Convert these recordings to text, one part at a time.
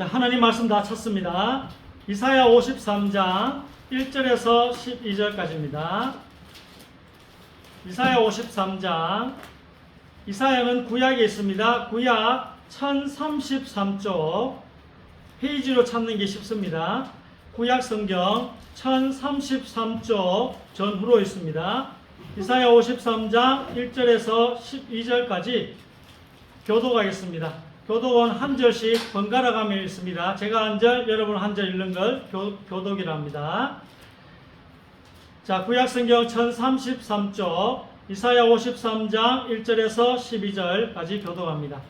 자, 하나님 말씀 다 찾습니다. 이사야 53장 1절에서 12절까지입니다. 이사야 53장. 이사야는 구약에 있습니다. 구약 1033쪽 페이지로 찾는 게 쉽습니다. 구약 성경 1033쪽 전후로 있습니다. 이사야 53장 1절에서 12절까지 교독하겠습니다. 교독은 한 절씩 번갈아 가며 읽습니다. 제가 한 절, 여러분 한 절 읽는 걸 교독이랍니다. 자, 구약 성경 1033쪽 이사야 53장 1절에서 12절까지 교독합니다.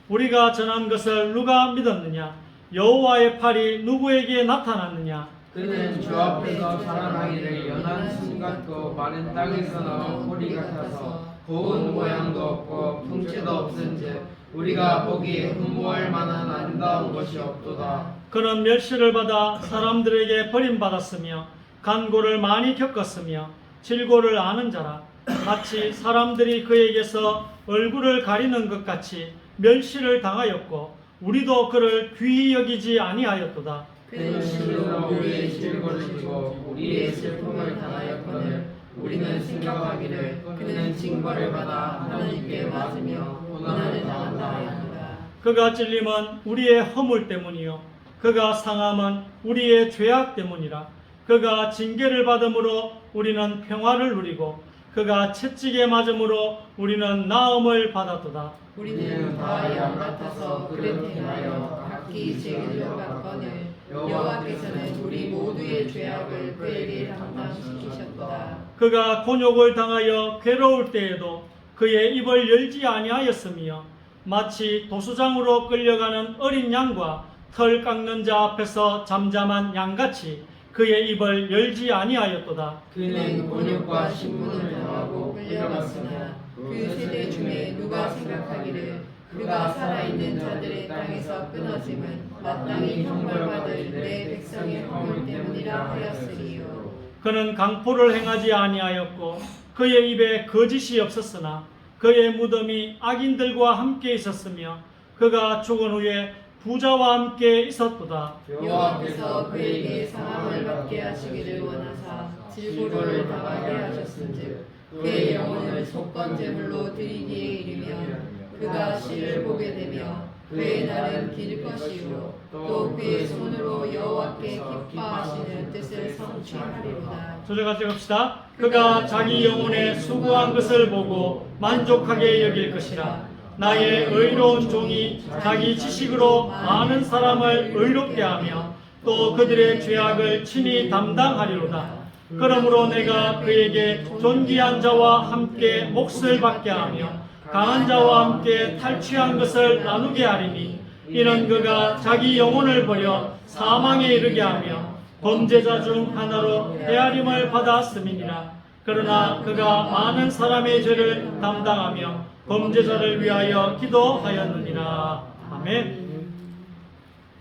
우리가 전한 것을 누가 믿었느냐? 여호와의 팔이 누구에게 나타났느냐? 그는 주 앞에서 살아나기를 연한 숨 같고 마른 땅에서는 호리 같아서 고운 모양도 없고 풍채도 없은즉 우리가 보기에 흠모할 만한 아름다운 것이 없도다. 그는 멸시를 받아 사람들에게 버림받았으며 간고를 많이 겪었으며 질고를 아는 자라. 마치 사람들이 그에게서 얼굴을 가리는 것 같이 멸시를 당하였고 우리도 그를 귀히 여기지 아니하였도다. 그는 실로 우리의 질고를 지고 우리의 슬픔을 당하였거늘 우리는 생각하기를 그는 징벌을 받아 하나님께 맞으며 고난을 당한다 하였노라. 그가 찔림은 우리의 허물 때문이요 그가 상함은 우리의 죄악 때문이라. 그가 징계를 받음으로 우리는 평화를 누리고 그가 채찍에 맞음으로 우리는 나음을 받았도다. 우리는 다 양 같아서 그를 행하여 각기 제길로 갔거늘 여호와께서는 우리 모두의 죄악을 그에게 담당시키셨도다. 그가 곤욕을 당하여 괴로울 때에도 그의 입을 열지 아니하였으며 마치 도수장으로 끌려가는 어린 양과 털 깎는 자 앞에서 잠잠한 양같이 그의 입을 열지 아니하였도다. 그는 곤욕과 신문을 당하고 끌려갔으나 그 세대 중에 누가 생각하기를 그가 살아있는 자들의 땅에서 끊어짐은 마땅히 형벌받을 내 백성의 허물 때문이라 하였으리요. 그는 강포를 행하지 아니하였고 그의 입에 거짓이 없었으나 그의 무덤이 악인들과 함께 있었으며 그가 죽은 후에 부자와 함께 있었도다. 여호와께서 그에게 상함을 받게 하시기를 원하사 질고를 당하게 하셨은즉 그의 영혼을 속건 제물로 드리기에 이르면 그가 시를 보게 되며 그의 날은 길 것이요 또 그의 손으로 여호와께 기뻐하시는 뜻을 성취하리로다. 조제같이 갑시다. 그가 자기 영혼의 수고한 것을 보고 만족하게 여길 것이라. 나의 의로운 종이 자기 지식으로 많은 사람을 의롭게 하며 또 그들의 죄악을 친히 담당하리로다. 그러므로 내가 그에게 존귀한 자와 함께 몫을 받게 하며 강한 자와 함께 탈취한 것을 나누게 하리니 이는 그가 자기 영혼을 버려 사망에 이르게 하며 범죄자 중 하나로 헤아림을 받았음이니라. 그러나 그가 많은 사람의 죄를 담당하며 범죄자를 위하여 기도하였느니라. 아멘.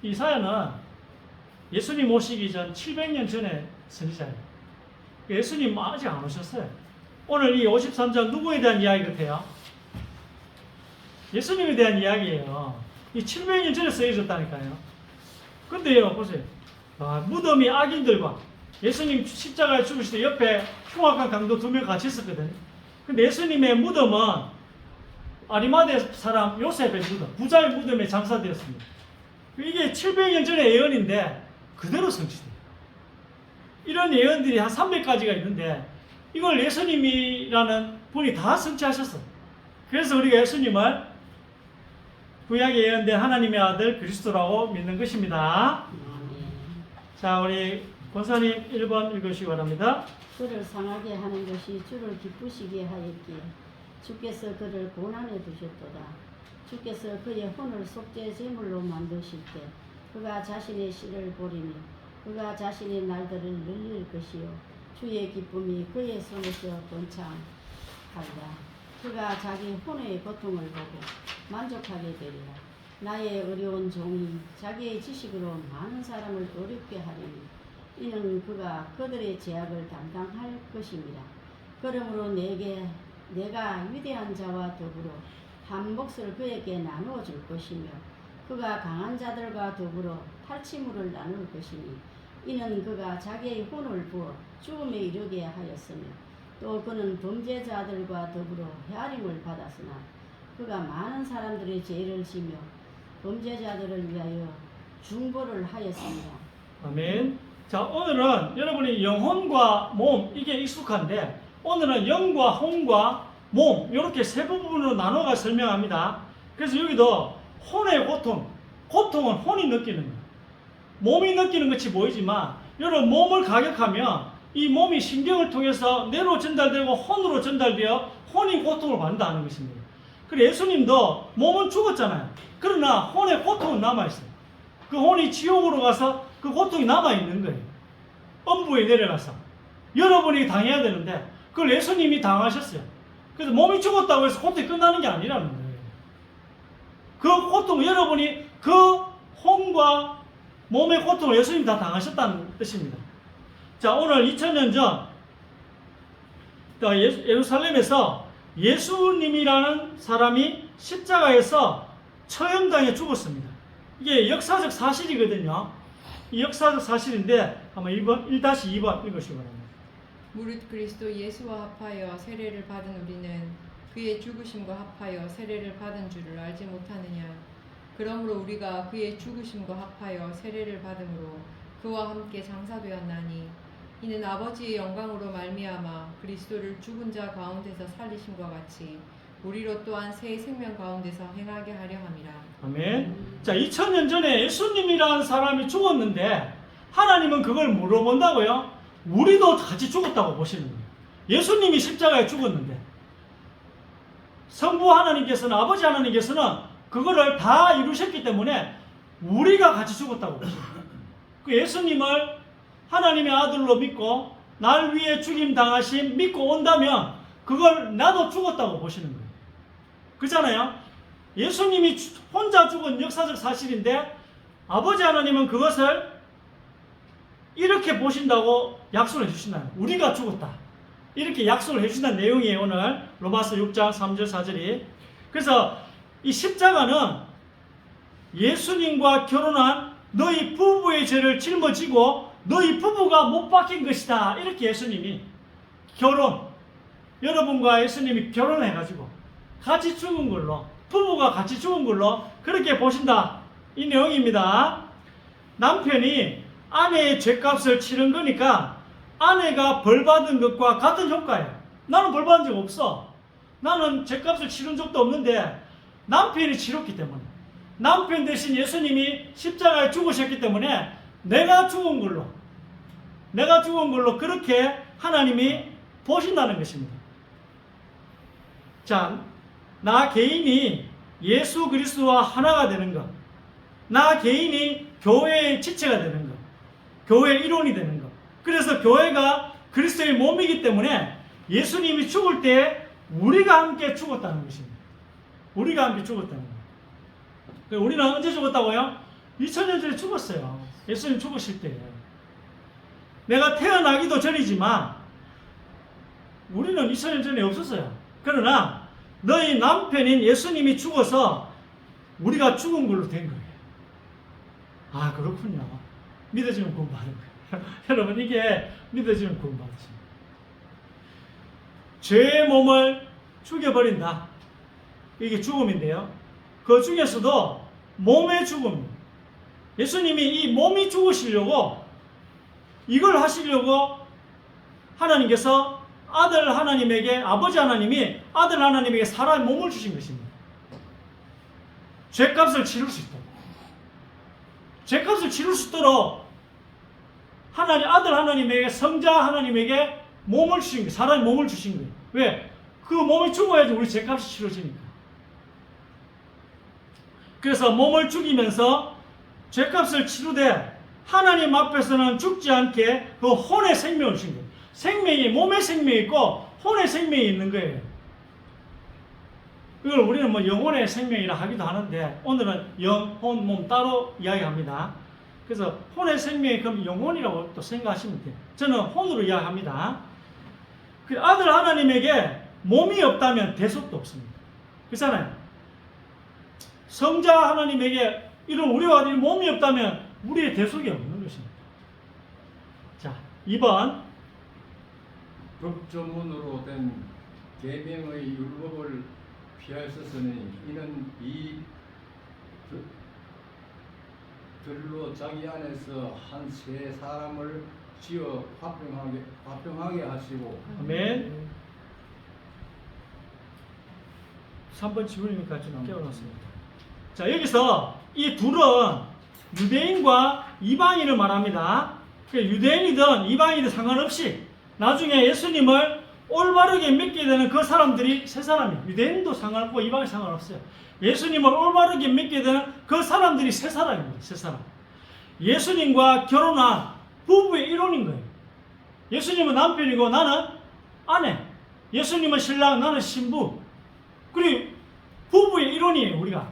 이사야는 예수님 오시기 전 700년 전에 선지자예요. 예수님 아직 안 오셨어요. 오늘 이 53장 누구에 대한 이야기 같아요? 예수님에 대한 이야기예요. 이 700년 전에 쓰여졌다니까요. 근데요, 보세요. 무덤이 악인들과 예수님 십자가에 죽으실 때 옆에 흉악한 강도 2명 같이 있었거든요. 근데 예수님의 무덤은 아리마대 사람 요셉의 무덤, 부자의 무덤에 장사되었습니다. 이게 700년 전의 예언인데 그대로 성취돼요. 이런 예언들이 한 300가지가 있는데 이걸 예수님이라는 분이 다 성취하셨어요. 그래서 우리가 예수님을 구약에 예언된 하나님의 아들 그리스도라고 믿는 것입니다. 자, 우리 권사님 1번 읽으시기 바랍니다. 그를 상하게 하는 것이 주를 기쁘시게 하였기에 주께서 그를 고난에 두셨도다. 주께서 그의 혼을 속죄 제물로 만드실 때 그가 자신의 씨를 보리니 그가 자신의 날들을 늘릴 것이요 주의 기쁨이 그의 손에서 번창하리라. 그가 자기 혼의 고통을 보고 만족하게 되리라. 나의 어려운 종이 자기의 지식으로 많은 사람을 어렵게 하리니 이는 그가 그들의 죄악을 담당할 것입니다. 그러므로 내가 위대한 자와 더불어 한 몫을 그에게 나누어 줄 것이며 그가 강한 자들과 더불어 탈취물을 나눌 것이니 이는 그가 자기의 혼을 부어 죽음에 이르게 하였으며 또 그는 범죄자들과 더불어 헤아림을 받았으나 그가 많은 사람들의 죄를 지며 범죄자들을 위하여 중보를 하였습니다. 아멘. 자, 오늘은 여러분이 영혼과 몸 이게 익숙한데 오늘은 영과 혼과 몸 이렇게 세 부분으로 나눠가 설명합니다. 그래서 여기도 혼의 고통은 혼이 느끼는 거예요. 몸이 느끼는 것이 보이지만 여러분 몸을 가격하면 이 몸이 신경을 통해서 뇌로 전달되고 혼으로 전달되어 혼이 고통을 받는다는 것입니다. 그리고 예수님도 몸은 죽었잖아요. 그러나 혼의 고통은 남아있어요. 그 혼이 지옥으로 가서 그 고통이 남아있는 거예요. 음부에 내려가서 여러분이 당해야 되는데 그걸 예수님이 당하셨어요. 그래서 몸이 죽었다고 해서 고통이 끝나는 게 아니라는 거예요. 그 고통, 여러분이 그 혼과 몸의 고통을 예수님이 다 당하셨다는 뜻입니다. 자, 오늘 2000년 전 예루살렘에서 예수님이라는 사람이 십자가에서 처형당해 죽었습니다. 이게 역사적 사실이거든요. 이 역사적 사실인데 한번 1-2번 읽으시기 바랍니다. 무릇 그리스도 예수와 합하여 세례를 받은 우리는 그의 죽으심과 합하여 세례를 받은 줄을 알지 못하느냐. 그러므로 우리가 그의 죽으심과 합하여 세례를 받음으로 그와 함께 장사되었나니 이는 아버지의 영광으로 말미암아 그리스도를 죽은 자 가운데서 살리심과 같이 우리로 또한 새 생명 가운데서 행하게 하려 함이라. 아멘. 자, 2000년 전에 예수님이라는 사람이 죽었는데 하나님은 그걸 물어본다고요? 우리도 같이 죽었다고 보시는 거예요. 예수님이 십자가에 죽었는데 성부 하나님께서는 아버지 하나님께서는 그거를 다 이루셨기 때문에 우리가 같이 죽었다고 보시는 거예요. 그 예수님을 하나님의 아들로 믿고 날 위해 죽임 당하심 믿고 온다면 그걸 나도 죽었다고 보시는 거예요. 그렇잖아요. 예수님이 혼자 죽은 역사적 사실인데 아버지 하나님은 그것을 이렇게 보신다고 약속을 해주신다는 거예요. 우리가 죽었다. 이렇게 약속을 해주신다는 내용이에요. 오늘 로마서 6장 3절 4절이. 그래서 이 십자가는 예수님과 결혼한 너희 부부의 죄를 짊어지고 너희 부부가 못 박힌 것이다. 이렇게 예수님이 여러분과 예수님이 결혼해가지고 같이 죽은 걸로, 부부가 같이 죽은 걸로 그렇게 보신다. 이 내용입니다. 남편이 아내의 죄값을 치른 거니까 아내가 벌 받은 것과 같은 효과예요. 나는 벌 받은 적 없어. 나는 죄값을 치른 적도 없는데 남편이 치렀기 때문에, 남편 대신 예수님이 십자가에 죽으셨기 때문에 내가 죽은 걸로 그렇게 하나님이 보신다는 것입니다. 자, 나 개인이 예수 그리스도와 하나가 되는 것, 나 개인이 교회의 지체가 되는 것, 교회의 일원이 되는 것. 그래서 교회가 그리스도의 몸이기 때문에 예수님이 죽을 때 우리가 함께 죽었다는 것입니다. 우리가 함께 죽었다는 거예요. 우리는 언제 죽었다고요? 2000년 전에 죽었어요. 예수님 죽으실 때. 내가 태어나기도 전이지만 우리는 2000년 전에 없었어요. 그러나 너희 남편인 예수님이 죽어서 우리가 죽은 걸로 된 거예요. 아, 그렇군요. 믿어지면 구원받은 거예요. 여러분, 이게 믿어지면 구원받으십니다. 죄의 몸을 죽여버린다. 이게 죽음인데요. 그 중에서도 몸의 죽음. 예수님이 이 몸이 죽으시려고, 이걸 하시려고 하나님께서 아들 하나님에게, 아버지 하나님이 아들 하나님에게 사람의 몸을 주신 것입니다. 죄값을 치를 수 있도록. 죄값을 치를 수 있도록 아들 하나님에게, 성자 하나님에게 몸을 주신 거예요. 사람의 몸을 주신 거예요. 왜? 그 몸이 죽어야지 우리 죄값이 치러지니까. 그래서 몸을 죽이면서 죄값을 치르되 하나님 앞에서는 죽지 않게 그 혼의 생명을 주신 거예요. 생명이, 몸의 생명이 있고 혼의 생명이 있는 거예요. 이걸 우리는 뭐 영혼의 생명이라 하기도 하는데 오늘은 영, 혼, 몸 따로 이야기합니다. 그래서 혼의 생명이 그럼 영혼이라고 또 생각하시면 돼요. 저는 혼으로 이야기합니다. 그 아들 하나님에게 몸이 없다면 대속도 없습니다. 그렇잖아요. 성자 하나님에게 이런 우리와 같은 몸이 없다면 우리의 대속이 없는 것입니다. 자, 2번. 법조문으로 된 계명의 율법을 피하였으니 이는 이 들로 자기 안에서 한 세 사람을 지어 화평하게 하시고. 아멘. 3번 지구님까지 좀 깨어났습니다. 자, 여기서 이 둘은 유대인과 이방인을 말합니다. 유대인이든 이방인이든 상관없이 나중에 예수님을 올바르게 믿게 되는 그 사람들이 세 사람이에요. 유대인도 상관없고 이방인 상관없어요. 예수님을 올바르게 믿게 되는 그 사람들이 세 사람입니다. 세 사람. 예수님과 결혼한 부부의 이론인 거예요. 예수님은 남편이고 나는 아내. 예수님은 신랑, 나는 신부. 그리고 부부의 이론이에요, 우리가.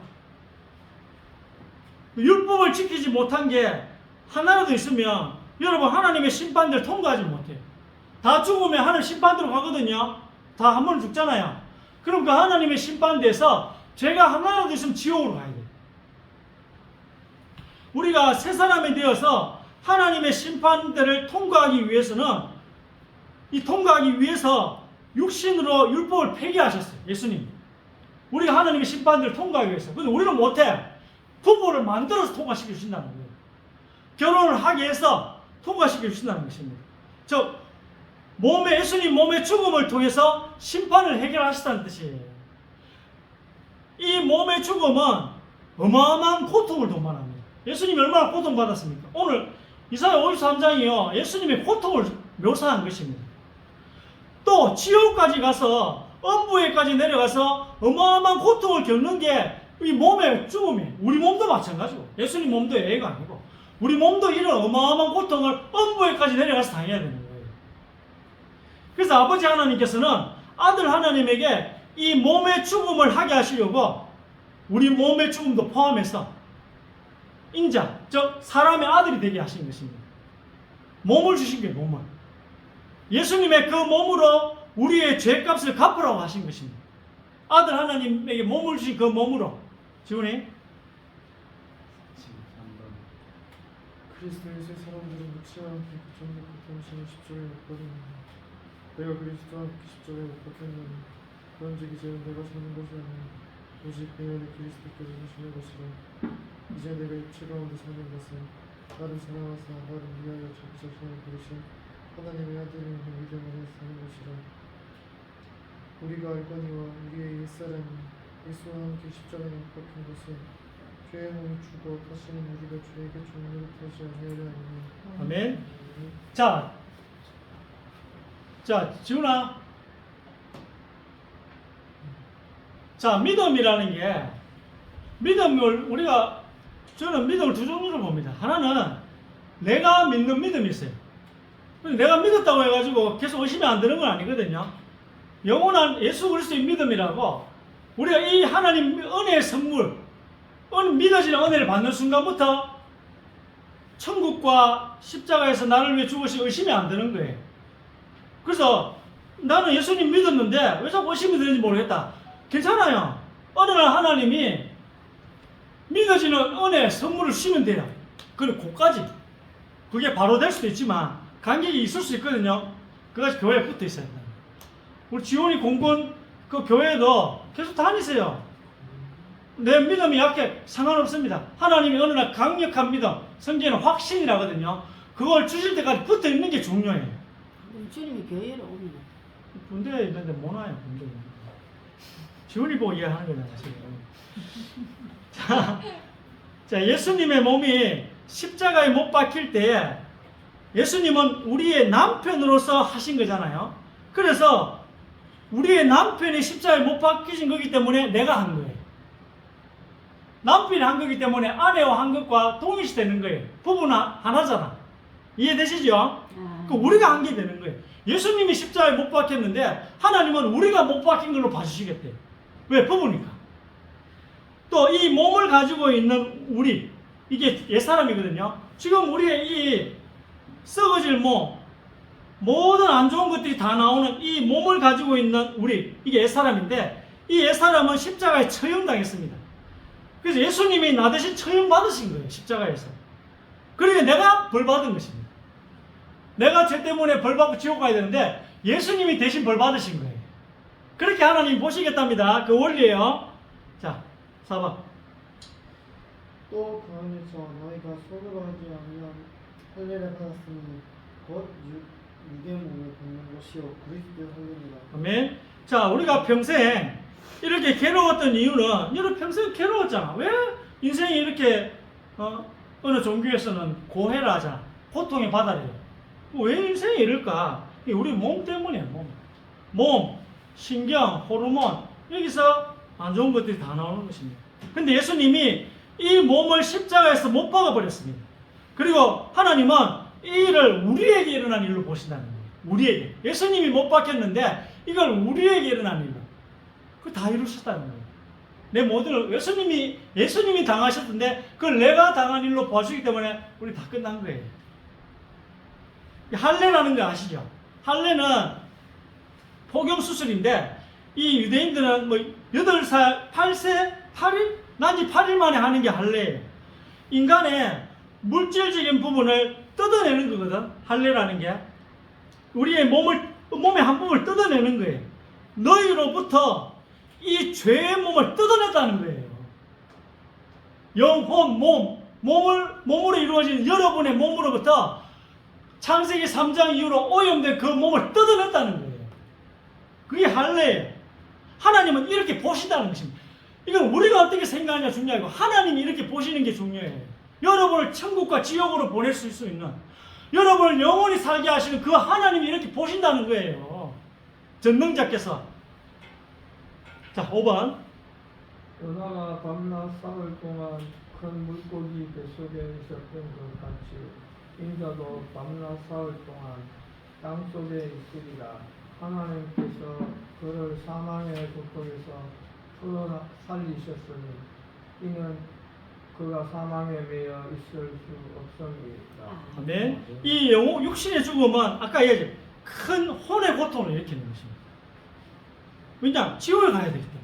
율법을 지키지 못한 게 하나라도 있으면 여러분 하나님의 심판대를 통과하지 못해요. 다 죽으면 하나님 심판대로 가거든요. 다 한 번 죽잖아요. 그럼 그 하나님의 심판대에서 죄가 하나라도 있으면 지옥으로 가야 돼요. 우리가 새 사람이 되어서 하나님의 심판대를 통과하기 위해서는 통과하기 위해서 육신으로 율법을 폐기하셨어요. 예수님. 우리가 하나님의 심판대를 통과하기 위해서. 근데 우리는 못해. 부부를 만들어서 통과시켜 주신다는 거예요. 결혼을 하게 해서 통과시켜 주신다는 것입니다. 예수님 몸의 죽음을 통해서 심판을 해결하시다는 뜻이에요. 이 몸의 죽음은 어마어마한 고통을 동반합니다. 예수님이 얼마나 고통받았습니까? 오늘 이사야 53장이요. 예수님의 고통을 묘사한 것입니다. 또 지옥까지 가서 엄부에까지 내려가서 어마어마한 고통을 겪는 게 이 몸의 죽음이에요. 우리 몸도 마찬가지고 예수님 몸도 예외가 아니고 우리 몸도 이런 어마어마한 고통을 엄부에까지 내려가서 당해야 되는 거예요. 그래서 아버지 하나님께서는 아들 하나님에게 이 몸의 죽음을 하게 하시려고 우리 몸의 죽음도 포함해서 인자, 즉 사람의 아들이 되게 하신 것입니다. 몸을 주신 게 몸을. 예수님의 그 몸으로 우리의 죄값을 갚으라고 하신 것입니다. 아들 하나님에게 몸을 주신 그 몸으로. 지훈이? 그리스도의 세 사람들은 묻지와 함께 고통받고 동시에 십자가에 못 박혔느니라. 내가 그리스도와 함께 십자가에 못 박혔느니 그런즉 이제는 내가 사는 것이 아니라 오직 내 안에 그리스도께서 사시는 것이라. 이제 내가 육체 가운데 사는 것은 나를 사랑하사 나를 위하여 자기 자신을 부르신 하나님의 아들을 믿음 안에 사는 것이라. 우리가 알거니와 우리의 옛사람이 예수와 함께 십자가에 못 박힌 것은 죄의 몸이 죽어 다시는 우리가 죄에게 종로를 타지 아니하려 하니. 아멘. 자, 지훈아. 자, 믿음이라는 게 믿음을 저는 믿음을 두 종류로 봅니다. 하나는 내가 믿는 믿음이 있어요. 내가 믿었다고 해가지고 계속 의심이 안 드는 건 아니거든요. 영원한 예수 그리스도의 믿음이라고 우리가 이 하나님 은혜의 선물, 믿어지는 은혜를 받는 순간부터 천국과 십자가에서 나를 위해 죽으시 의심이 안 드는 거예요. 그래서 나는 예수님 믿었는데 왜 자꾸 의심이 드는지 모르겠다. 괜찮아요. 어느 날 하나님이 믿어지는 은혜 선물을 주시면 돼요. 그리고 그까지. 그게 바로 될 수도 있지만 간격이 있을 수 있거든요. 그것이 교회에 붙어 있어야 된다. 우리 지원이 공군 그 교회도 계속 다니세요. 내 믿음이 약해 상관없습니다. 하나님이 어느 날 강력한 믿음, 성경에는 확신이라거든요. 그걸 주실 때까지 붙어 있는 게 중요해요. 주님이 교회로 오면 군대에 있는데 못 와요. 군대에. 지원이 보고 이해하는 거잖아요. 자, 예수님의 몸이 십자가에 못 박힐 때 예수님은 우리의 남편으로서 하신 거잖아요. 그래서 우리의 남편이 십자가에 못 박히신 거기 때문에 내가 한 거예요. 남편이 한 거기 때문에 아내와 한 것과 동일시 되는 거예요. 부부는 하나잖아. 이해되시죠? 그 우리가 한 게 되는 거예요. 예수님이 십자가에 못 박혔는데 하나님은 우리가 못 박힌 걸로 봐주시겠대요. 왜? 부부니까. 또 이 몸을 가지고 있는 우리, 이게 옛사람이거든요. 지금 우리의 이 썩어질 몸, 모든 안 좋은 것들이 다 나오는 이 몸을 가지고 있는 우리, 이게 옛사람인데 이 옛사람은 십자가에 처형당했습니다. 그래서 예수님이 나 대신 처형 받으신 거예요. 십자가에서. 그러니까 내가 벌 받은 것입니다. 내가 죄 때문에 벌 받고 지옥 가야 되는데 예수님이 대신 벌 받으신 거예요. 그렇게 하나님 보시겠답니다. 그 원리예요. 자, 4번. 또 그 안에서 너희가 속으로 하지 아니한 할례를 받았으니 곧 육의 몸을 걷는 것이요 그리스도의 할례니라. 아멘. 자, 우리가 평생 이렇게 괴로웠던 이유는 여러분 평생 괴로웠잖아. 왜 인생이 이렇게 어느 종교에서는 고해를 하잖아. 고통의 바다래요. 왜 인생이 이럴까? 이게 우리 몸 때문이에요. 몸, 신경, 호르몬 여기서 안 좋은 것들이 다 나오는 것입니다. 근데 예수님이 이 몸을 십자가에서 못 박아버렸습니다. 그리고 하나님은 이 일을 우리에게 일어난 일로 보신다는 거예요. 우리에게. 예수님이 못 박혔는데 이걸 우리에게 일어난 일로. 그거 다 이루셨다는 거예요. 내 모든 예수님이 당하셨던데 그걸 내가 당한 일로 봐주기 때문에 우리 다 끝난 거예요. 할례라는 거 아시죠? 할례는 포경 수술인데 이 유대인들은 뭐 8살, 8세, 8일? 난지 8일 만에 하는 게 할례예요. 인간의 물질적인 부분을 뜯어내는 거거든. 할례라는 게. 우리의 몸의 한 부분을 뜯어내는 거예요. 너희로부터 이 죄의 몸을 뜯어냈다는 거예요. 영혼, 몸으로 이루어진 여러분의 몸으로부터 창세기 3장 이후로 오염된 그 몸을 뜯어냈다는 거예요. 그게 할례예요. 하나님은 이렇게 보신다는 것입니다. 이건 우리가 어떻게 생각하냐 중요하고 하나님이 이렇게 보시는 게 중요해요. 여러분을 천국과 지옥으로 보낼 수 있는 여러분을 영원히 살게 하시는 그 하나님이 이렇게 보신다는 거예요. 전능자께서. 자, 5번. 요나가 밤낮 사흘 동안 큰 물고기 뱃속에 있었던 것 같이 인자도 밤낮 사흘 동안 땅속에 있으리라. 하나님께서 그를 사망의 고통에서 풀어 살리셨으니 이는 그가 사망에 매여 있을 수 없습니다. 아멘. 이 육신의 죽음은 아까 얘기했죠. 큰 혼의 고통을 일으키는 것입니다. 왜냐? 지옥을 가야 되기 때문에.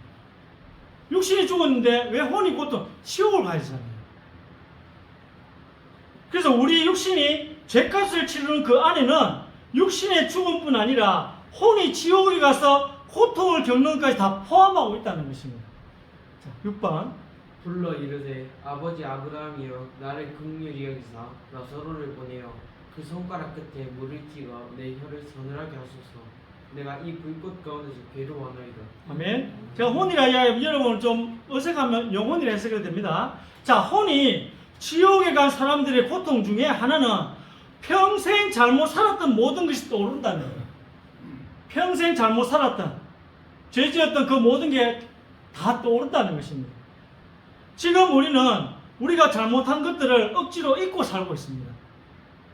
육신이 죽었는데 왜 혼이 고통? 지옥을 가야 되잖아요. 그래서 우리 육신이 죄값을 치르는 그 안에는 육신의 죽음뿐 아니라 혼이 지옥에 가서 고통을 겪는 것까지 다 포함하고 있다는 것입니다. 자, 6번. 불러 이르되 아버지 아브라함이여 나를 긍휼히 여기사 나사로를 보내어 그 손가락 끝에 물을 찍어 내 혀를 서늘하게 하소서. 내가 이 불꽃 가운데서 괴로워하나이다. 아멘. 제가 혼이라 이야기하면 여러분 좀 어색하면 영혼이라 해석이 됩니다. 자, 혼이 지옥에 간 사람들의 고통 중에 하나는 평생 잘못 살았던 모든 것이 떠오른다는 거예요. 평생 잘못 살았던 죄 지었던 그 모든 게 다 떠오른다는 것입니다. 지금 우리가 잘못한 것들을 억지로 잊고 살고 있습니다.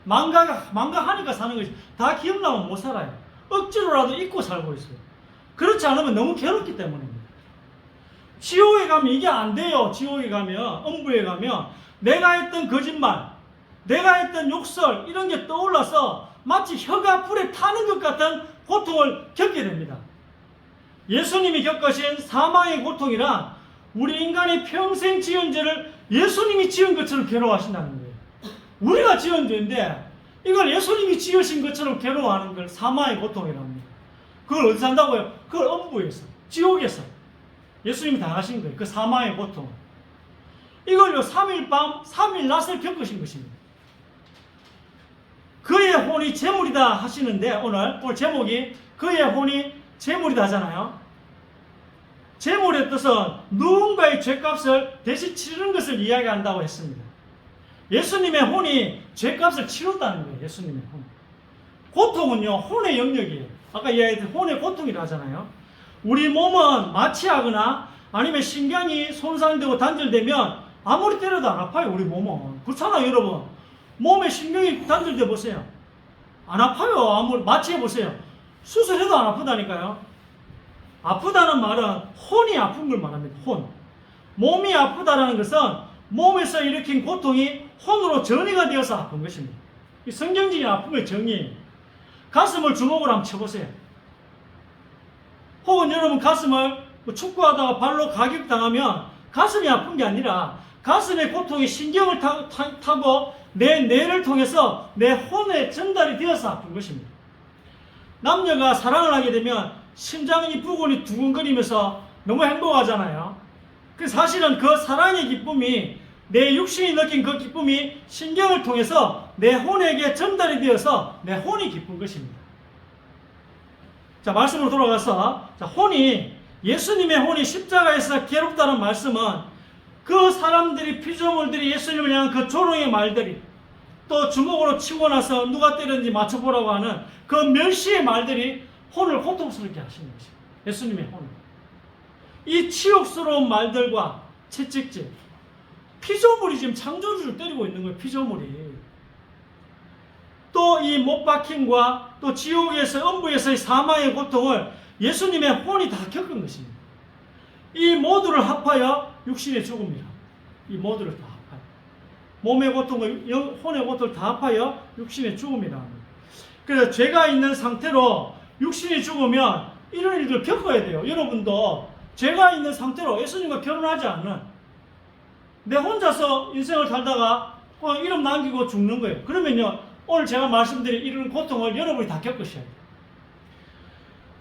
망각하니까 사는 것이 다 기억나면 못 살아요. 억지로라도 잊고 살고 있어요. 그렇지 않으면 너무 괴롭기 때문입니다. 지옥에 가면 이게 안 돼요. 지옥에 가면, 엄부에 가면 내가 했던 거짓말, 내가 했던 욕설 이런 게 떠올라서 마치 혀가 불에 타는 것 같은 고통을 겪게 됩니다. 예수님이 겪으신 사망의 고통이란 우리 인간이 평생 지은 죄를 예수님이 지은 것처럼 괴로워하신다는 거예요. 우리가 지은 죄인데 이걸 예수님이 지으신 것처럼 괴로워하는 걸 사망의 고통이라고 합니다. 그걸 어디서 한다고요? 그걸 엄부에서, 지옥에서 예수님이 당하신 거예요. 그 사망의 고통. 이걸요 3일 밤 3일 낮을 겪으신 것입니다. 그의 혼이 재물이다 하시는데 오늘 제목이 그의 혼이 재물이다 하잖아요. 재물의 뜻은 누군가의 죄값을 대신 치르는 것을 이야기한다고 했습니다. 예수님의 혼이 죄값을 치렀다는 거예요. 예수님의 혼. 고통은요 혼의 영역이에요. 아까 이야기했던 혼의 고통이라 하잖아요. 우리 몸은 마취하거나 아니면 신경이 손상되고 단절되면 아무리 때려도 안 아파요. 우리 몸은. 그렇잖아요 여러분. 몸에 신경이 단절돼 보세요. 안 아파요. 아무리 마취해 보세요. 수술해도 안 아프다니까요. 아프다는 말은 혼이 아픈 걸 말합니다. 혼. 몸이 아프다라는 것은 몸에서 일으킨 고통이 혼으로 전이가 되어서 아픈 것입니다. 이 성경적인 아픔의 정의예요. 가슴을 주먹으로 한번 쳐보세요. 혹은 여러분 가슴을 축구하다가 발로 가격당하면 가슴이 아픈 게 아니라 가슴의 고통이 신경을 타고 내 뇌를 통해서 내 혼에 전달이 되어서 아픈 것입니다. 남녀가 사랑을 하게 되면 심장이 부근이 두근거리면서 너무 행복하잖아요. 그 사실은 그 사랑의 기쁨이 내 육신이 느낀 그 기쁨이 신경을 통해서 내 혼에게 전달이 되어서 내 혼이 기쁜 것입니다. 자, 말씀으로 돌아가서 예수님의 혼이 십자가에서 괴롭다는 말씀은 그 사람들이 피조물들이 예수님을 향한 그 조롱의 말들이 또 주먹으로 치고 나서 누가 때렸는지 맞춰보라고 하는 그 멸시의 말들이 혼을 고통스럽게 하시는 것입니다. 예수님의 혼을. 이 치욕스러운 말들과 채찍질, 피조물이 지금 창조주를 때리고 있는 거예요. 피조물이. 또 이 못박힘과 또 지옥에서 음부에서의 사망의 고통을 예수님의 혼이 다 겪은 것입니다. 이 모두를 합하여 육신의 죽음이라. 이 모두를 다 합하여. 몸의 고통을, 혼의 고통을 다 합하여 육신의 죽음이라 합니다. 그래서 죄가 있는 상태로 육신이 죽으면 이런 일들 겪어야 돼요. 여러분도 죄가 있는 상태로 예수님과 결혼하지 않는 내 혼자서 인생을 살다가 그냥 이름 남기고 죽는 거예요. 그러면요, 오늘 제가 말씀드린 이런 고통을 여러분이 다 겪으셔야 돼요.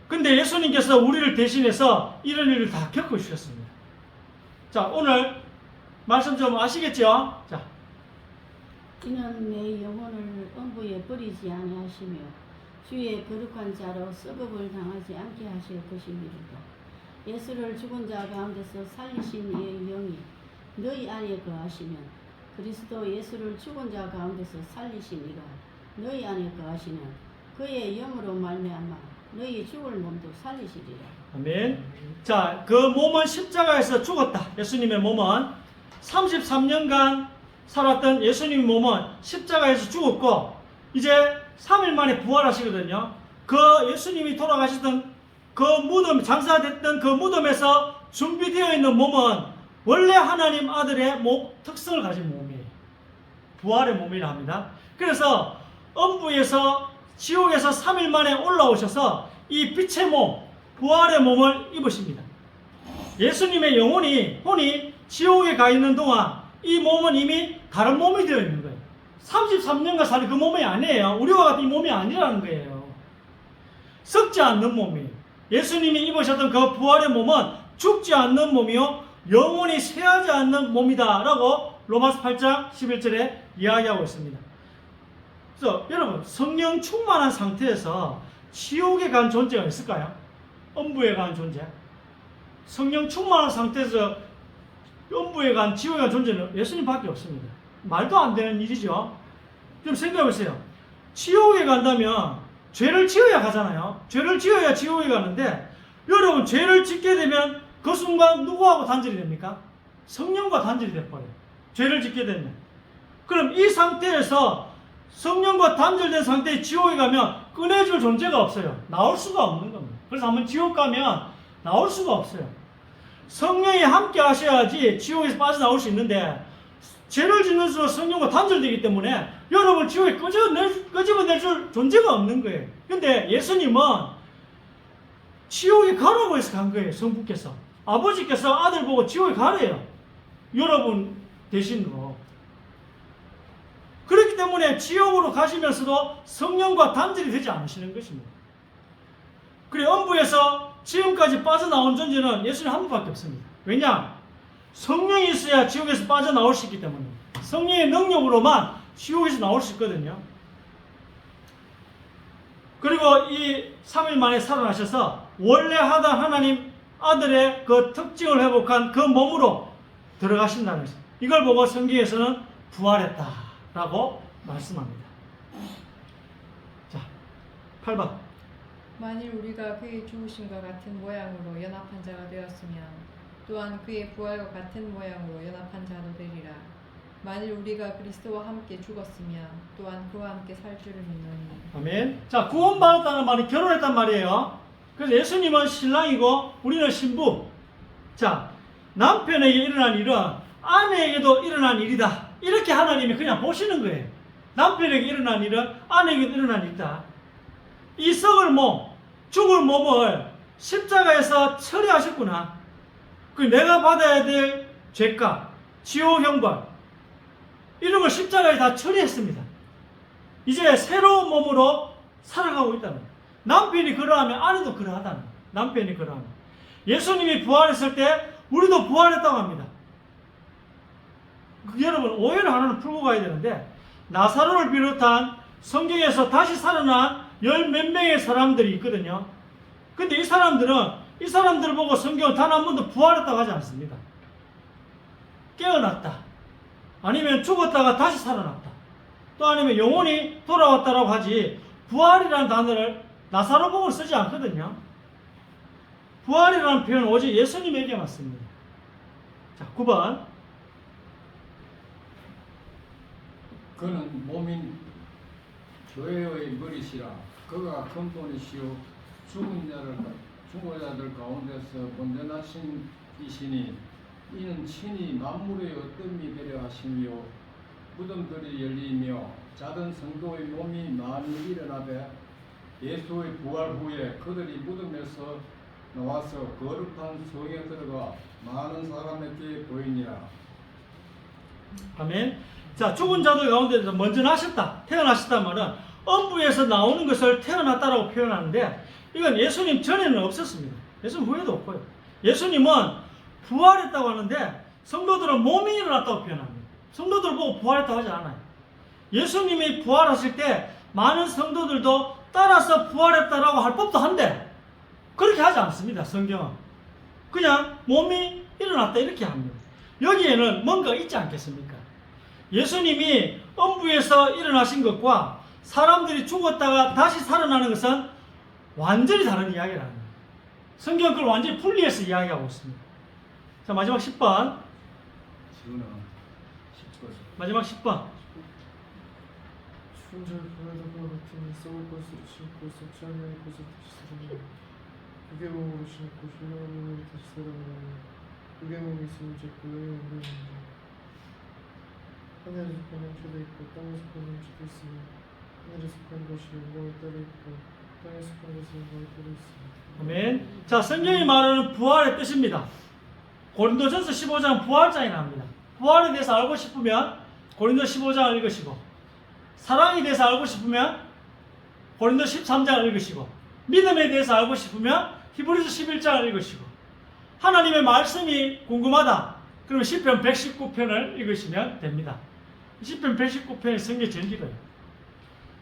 근데 예수님께서 우리를 대신해서 이런 일을 다 겪으셨습니다. 자, 오늘 말씀 좀 아시겠죠? 자, 이는 내 영혼을 음부에 버리지 아니하시며 주의 거룩한 자로 썩음을 당하지 않게 하실 것이니라. 예수를 죽은 자 가운데서 살리신 이의 영이 너희 안에 거하시면 그리스도 예수를 죽은 자 가운데서 살리신 이가 너희 안에 거하시면 그의 영으로 말미암아 너희 죽을 몸도 살리시리라. 아멘. 자, 그 몸은 십자가에서 죽었다. 예수님의 몸은 33년간 살았던 예수님의 몸은 십자가에서 죽었고 이제 3일 만에 부활하시거든요. 그 예수님이 돌아가시던 그 무덤, 장사됐던 그 무덤에서 준비되어 있는 몸은 원래 하나님 아들의 특성을 가진 몸이에요. 부활의 몸이라 합니다. 그래서 음부에서 지옥에서 3일 만에 올라오셔서 이 빛의 몸, 부활의 몸을 입으십니다. 예수님의 혼이 지옥에 가 있는 동안 이 몸은 이미 다른 몸이 되어 있는 거예요. 33년간 사는 그 몸이 아니에요. 우리와 같은 이 몸이 아니라는 거예요. 썩지 않는 몸이에요. 예수님이 입으셨던 그 부활의 몸은 죽지 않는 몸이요 영원히 쇠하지 않는 몸이다 라고 로마서 8장 11절에 이야기하고 있습니다. 그래서 여러분, 성령 충만한 상태에서 지옥에 간 존재가 있을까요? 음부에 간 존재. 성령 충만한 상태에서 음부에 간, 지옥에 간 존재는 예수님밖에 없습니다. 말도 안 되는 일이죠. 좀 생각해 보세요. 지옥에 간다면 죄를 지어야 가잖아요. 죄를 지어야 지옥에 가는데 여러분, 죄를 짓게 되면 그 순간 누구하고 단절이 됩니까? 성령과 단절이 돼버려요. 죄를 짓게 되면. 그럼 이 상태에서 성령과 단절된 상태에 지옥에 가면 꺼내줄 존재가 없어요. 나올 수가 없는 겁니다. 그래서 한번 지옥 가면 나올 수가 없어요. 성령이 함께 하셔야지 지옥에서 빠져나올 수 있는데 죄를 짓는 순간 성령과 단절되기 때문에 여러분 지옥에 끄집어낼 줄 존재가 없는 거예요. 근데 예수님은 지옥에 가라고 해서 간 거예요. 성부께서. 아버지께서 아들 보고 지옥에 가래요. 여러분 대신으로. 그렇기 때문에 지옥으로 가시면서도 성령과 단절이 되지 않으시는 것입니다. 그래, 음부에서 지금까지 빠져나온 존재는 예수님 한 분밖에 없습니다. 왜냐? 성령이 있어야 지옥에서 빠져나올 수 있기 때문에. 성령의 능력으로만 지옥에서 나올 수 있거든요. 그리고 이 3일 만에 살아나셔서 원래 하던 하나님 아들의 그 특징을 회복한 그 몸으로 들어가신다는 것입니다. 이걸 보고 성경에서는 부활했다라고 말씀합니다. 자, 8번. 만일 우리가 그의 죽으심과 같은 모양으로 연합한 자가 되었으면 또한 그의 부활과 같은 모양으로 연합한 자도 되리라. 만일 우리가 그리스도와 함께 죽었으면 또한 그와 함께 살 줄을 믿노니. 아멘. 자, 구원받았다는 말이 결혼했단 말이에요. 그래서 예수님은 신랑이고 우리는 신부. 자, 남편에게 일어난 일은 아내에게도 일어난 일이다. 이렇게 하나님이 그냥 보시는 거예요. 남편에게 일어난 일은 아내에게도 일어난 일이다. 이 썩을 몸, 죽을 몸을 십자가에서 처리하셨구나. 그 내가 받아야 될 죄값, 지옥 형벌 이런 걸 십자가에 다 처리했습니다. 이제 새로운 몸으로 살아가고 있다는 거예요. 남편이 그러하면 아내도 그러하다는 거예요. 남편이 그러하면 예수님이 부활했을 때 우리도 부활했다고 합니다. 여러분 오해를 하나는 풀고 가야 되는데 나사로를 비롯한 성경에서 다시 살아난 열 몇 명의 사람들이 있거든요. 근데 이 사람들을 보고 성경은 단 한 번도 부활했다고 하지 않습니다. 깨어났다. 아니면 죽었다가 다시 살아났다. 또 아니면 영혼이 돌아왔다라고 하지 부활이라는 단어를 나사로 보고 쓰지 않거든요. 부활이라는 표현은 오직 예수님에게만 씁니다. 자, 9번. 그는 몸인 교회의 머리시라. 그가 근본이시요 죽은 자들 가운데서 먼저 나신 이시니 이는 친히 만물의 어떤 되려 하시며 무덤들이 열리며 자던 성도의 몸이 많이 일어나되 예수의 부활 후에 그들이 무덤에서 나와서 거룩한 성에 들어가 많은 사람에게 보이니라. 아멘. 자, 죽은 자들 가운데서 먼저 나셨다. 태어나셨단 말은 엄부에서 나오는 것을 태어났다라고 표현하는데 이건 예수님 전에는 없었습니다. 예수님 후에도 없고요. 예수님은 부활했다고 하는데 성도들은 몸이 일어났다고 표현합니다. 성도들 보고 부활했다고 하지 않아요. 예수님이 부활하실 때 많은 성도들도 따라서 부활했다라고 할 법도 한데 그렇게 하지 않습니다. 성경은 그냥 몸이 일어났다 이렇게 합니다. 여기에는 뭔가 있지 않겠습니까? 예수님이 엄부에서 일어나신 것과 사람들이 죽었다가 다시 살아나는 것은 완전히 다른 이야기라는 거예요. 성경은 그걸 완전히 분리해서 이야기하고 있습니다. 자, 마지막 10번. 지훈아 10번. 마지막 10번. 추운 절 보내다가 같으니 썩을 것을 심고 썩지 아니할 것을 다시 살아나라. 그게 몸으로 심고 신령한 몸으로 다시 살아나라. 그게 몸이 있으면 제 굴러에 없는 하늘에 속한 형체도 있고 땅에 속한 형체도 있으며 하늘에 속한 것이 영광을 따라 있고 땅에 속한 것이 영광을 따라 있습니다. 아멘. 자, 성경이 말하는 부활의 뜻입니다. 고린도전서 15장 부활장이 나옵니다. 부활에 대해서 알고 싶으면 고린도 15장을 읽으시고 사랑에 대해서 알고 싶으면 고린도 13장을 읽으시고 믿음에 대해서 알고 싶으면 히브리서 11장을 읽으시고 하나님의 말씀이 궁금하다. 그러면 시편 119편을 읽으시면 됩니다. 시편 119편이 성경이 제일 길어요.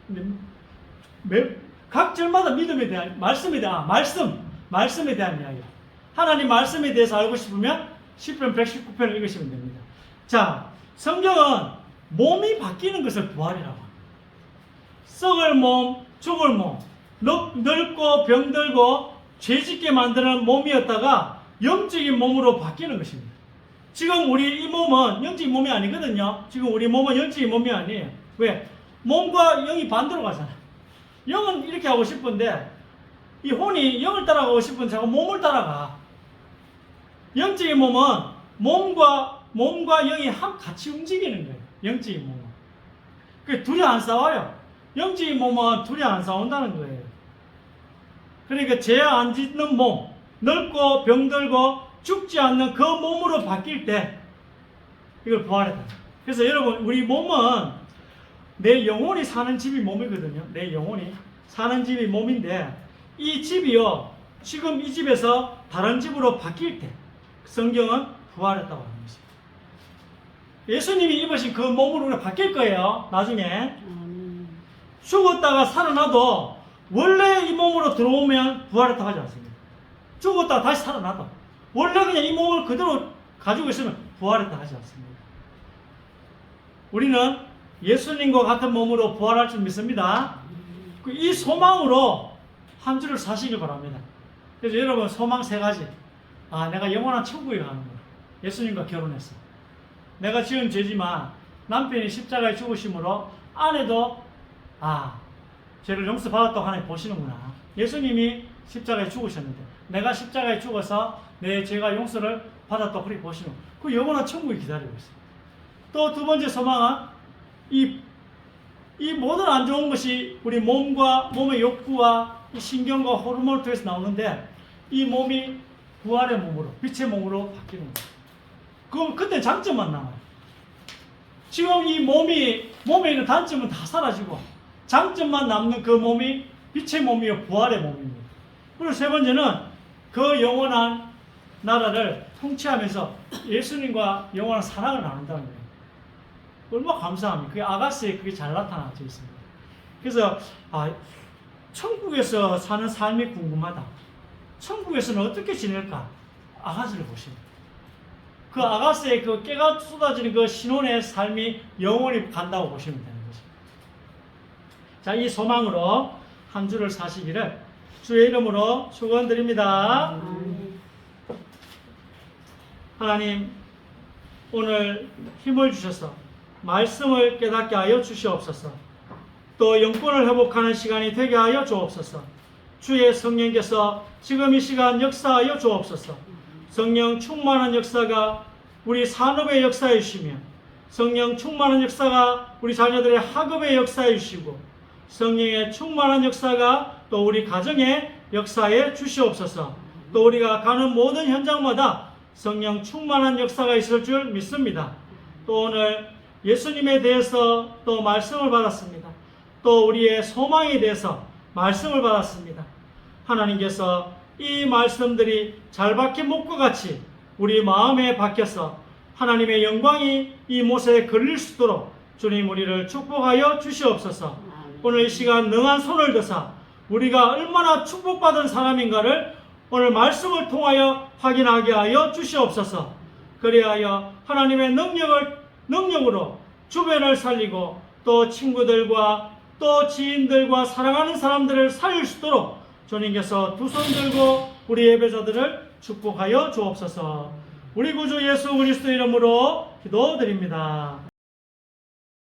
근데 각 절마다 믿음에 대한 말씀에 대한 말씀에 대한 이야기예요. 하나님 말씀에 대해서 알고 싶으면 시편 119편을 읽으시면 됩니다. 자, 성경은 몸이 바뀌는 것을 부활이라고 합니다. 썩을 몸, 죽을 몸, 늙고 병들고 죄짓게 만드는 몸이었다가 영적인 몸으로 바뀌는 것입니다. 지금 우리 이 몸은 영적인 몸이 아니거든요. 지금 우리 몸은 영적인 몸이 아니에요. 왜? 몸과 영이 반대로 가잖아요. 영은 이렇게 하고 싶은데 이 혼이 영을 따라가고 싶은데 자꾸 몸을 따라가. 영적인 몸은 몸과 영이 같이 움직이는 거예요. 영적인 몸은. 그 둘이 안 싸워요. 영적인 몸은 둘이 안 싸운다는 거예요. 그러니까 죄 안 짓는 몸, 늙고 병들고 죽지 않는 그 몸으로 바뀔 때 이걸 부활했다. 그래서 여러분 우리 몸은 내 영혼이 사는 집이 몸이거든요. 내 영혼이 사는 집이 몸인데 이 집이요 지금 이 집에서 다른 집으로 바뀔 때 성경은 부활했다고 하는 것입니다. 예수님이 입으신 그 몸으로 우리가 바뀔 거예요. 나중에 죽었다가 살아나도 원래 이 몸으로 들어오면 부활했다고 하지 않습니다. 죽었다가 다시 살아나도 원래 그냥 이 몸을 그대로 가지고 있으면 부활했다 하지 않습니다. 우리는 예수님과 같은 몸으로 부활할 줄 믿습니다. 이 소망으로 한 주를 사시길 바랍니다. 그래서 여러분 소망 세 가지. 내가 영원한 천국에 가는구나. 예수님과 결혼했어. 내가 지은 죄지만 남편이 십자가에 죽으심으로 아내도 죄를 용서받았다고 하나님 보시는구나. 예수님이 십자가에 죽으셨는데 내가 십자가에 죽어서 내 죄가 용서를 받았다고 그렇게 보시는 그 영원한 천국이 기다리고 있어요. 또 두 번째 소망은 이 모든 안 좋은 것이 우리 몸의 욕구와 이 신경과 호르몬을 통해서 나오는데 이 몸이 부활의 몸으로 빛의 몸으로 바뀌는 거예요. 그럼 그때 장점만 남아요. 지금 이 몸에 있는 단점은 다 사라지고 장점만 남는 그 몸이 빛의 몸이요 부활의 몸입니다. 그리고 세 번째는 그 영원한 나라를 통치하면서 예수님과 영원한 사랑을 나눈다는 거예요. 얼마나 감사합니까? 그게 아가스에 그게 잘 나타나져 있습니다. 그래서 천국에서 사는 삶이 궁금하다. 천국에서는 어떻게 지낼까? 아가스를 보십니다. 그 아가스의 그 깨가 쏟아지는 그 신혼의 삶이 영원히 간다고 보시면 되는 것입니다. 자, 이 소망으로 한 주를 사시기를 주의 이름으로 축원드립니다. 아멘. 하나님, 오늘 힘을 주셔서 말씀을 깨닫게 하여 주시옵소서. 또 영권을 회복하는 시간이 되게 하여 주옵소서. 주의 성령께서 지금 이 시간 역사하여 주옵소서. 성령 충만한 역사가 우리 산업의 역사해 주시며, 성령 충만한 역사가 우리 자녀들의 학업의 역사해 주시고, 성령의 충만한 역사가 또 우리 가정의 역사에 주시옵소서. 또 우리가 가는 모든 현장마다 성령 충만한 역사가 있을 줄 믿습니다. 또 오늘 예수님에 대해서 또 말씀을 받았습니다. 또 우리의 소망에 대해서 말씀을 받았습니다. 하나님께서 이 말씀들이 잘 박힌 목과 같이 우리 마음에 박혀서 하나님의 영광이 이 못에 걸릴 수 있도록 주님 우리를 축복하여 주시옵소서. 오늘 이 시간 능한 손을 드사 우리가 얼마나 축복받은 사람인가를 오늘 말씀을 통하여 확인하게 하여 주시옵소서. 그리하여 하나님의 능력으로 주변을 살리고 또 친구들과 또 지인들과 사랑하는 사람들을 살릴 수 있도록 주님께서 두 손 들고 우리 예배자들을 축복하여 주옵소서. 우리 구주 예수 그리스도 이름으로 기도드립니다.